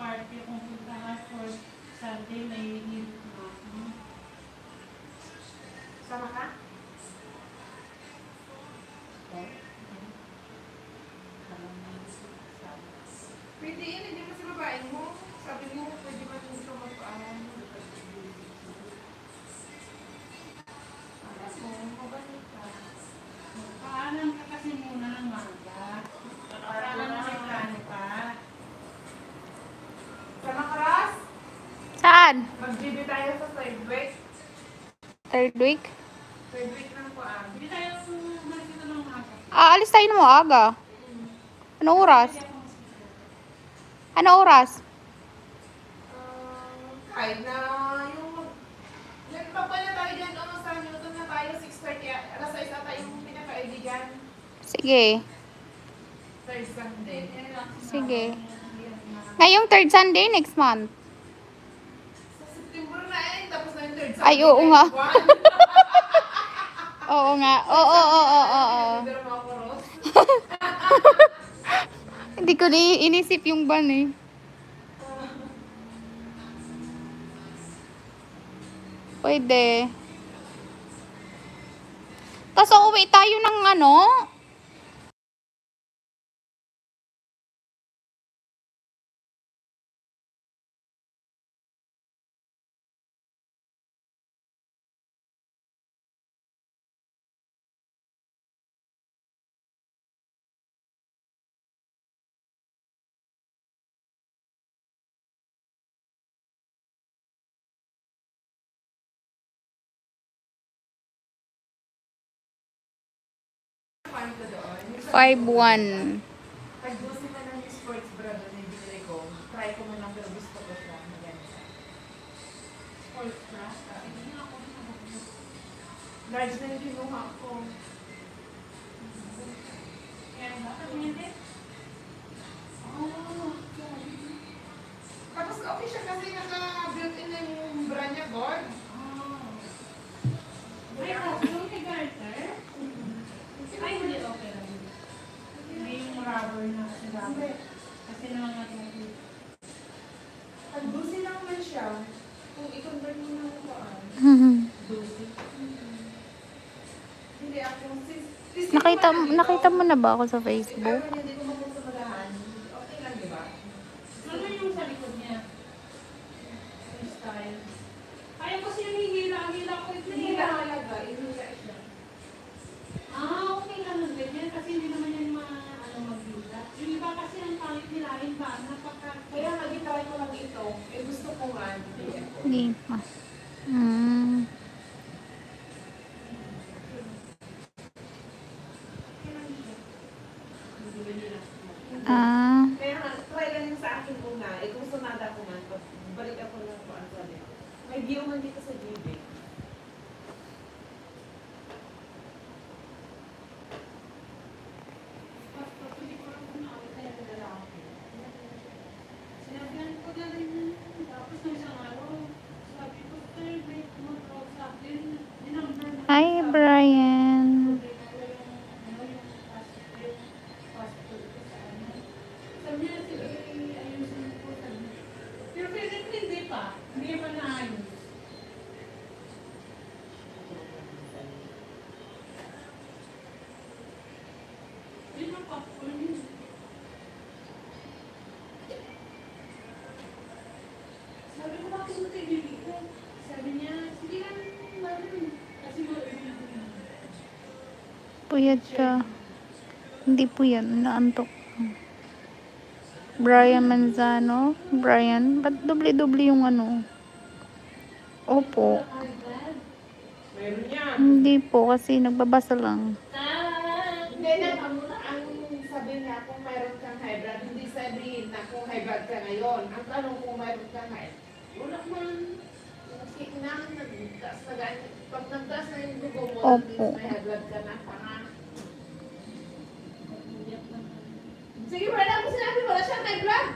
party kung puntahan for Sunday may need na. Sama ka? Pwede yun, hindi pa sa babae mo. Sabi mo, pwede ba ito sa magpaalam mo? Alam mo, mabalik ka. Paalam ka kasi muna ng maga. Para na may plano ka. Sama ka, Ras? Saan? Mag-GB tayo sa third week. Third week? Third week ng kuan. Hindi tayo makikita ng maga. Aalis tayo mo aga. Ano oras? Ano oras? Kahit na yung nagpapala tayo dyan, sa Newton na tayo, 6:30, alas 6 ata yung pinaka-ID dyan. Sige. Third Sunday. Sige. Ngayong third Sunday next month. Sa September na tapos na yung third Sunday. Ay, oo nga. One. Oo nga. Oo. Pero mga kuros. Hindi ko inisip yung ban eh. Pwede. Tapos uuwi tayo ng ano? Paano ko doon? 5-1. Pag-gusto na ng sports bra doon yung binili ko, try ko muna pero gusto ko siya. Maganda. Sports bra. Large na yung kinuha ko. Kaya bakit hindi? Tapos okay siya kasi naka-built-in na yung bra niya, God. Ay, yung kay Garter? Ay, hindi okay lang. May yung rubber na kasi rubber. Kasi nangangat na dito. Pag-dusi lang man siya, kung i-convert mo na ako dusi. Hindi ako, Nakita mo na ba ako sa Facebook? Hindi ko mapupuntahan. Okay lang, di ba? Ano yung sa likod niya? Yung style. Kaya kasi yung hihila ko ito. Hindi ka halaga, ihila siya. Okay lang ng ganyan kasi hindi naman yan maghila. Yung iba kasi ang pangit nila, iba, napaka... Kaya nag-try ko lang ito. Gusto ko nga. Hindi pa. Kaya nga, try lang yung sa akin una. Kung sunada ko man, balik ako lang po ang sabi. May view man dito sa GB. Sinabihan ko na rin yun. Tapos nung isang araw, sabi ko, sir, may tumutawag sa akin. Dinumber na. Hi, Brian. Sabi niya, sige, ayusin ko. Pero pwede hindi pa. Hindi pa naayos. Yun ang popcorn yun. Sabi ko, bakit mo tayo bibigyan ko? Sabi niya, sige lang, namin. Kasi mga bibigyan. Puyat ka. Hindi puyat. Naantok. Brian Manzano. Brian, ba't doble-doble yung ano? Opo. Meron yan. Hindi po kasi nagbabasa lang. Hindi na, ang sabi niya, kung mayroon kang high blood, hindi sabihin na kung high blood ka ngayon. Ang tanong kung mayroon kang high, wala man. Kick na, nagtaas na ganyan. Pag nagtaas na yung dugo mo, Opo. may high blood ka na. Sige, wala ako sinabi, wala siyang high blood.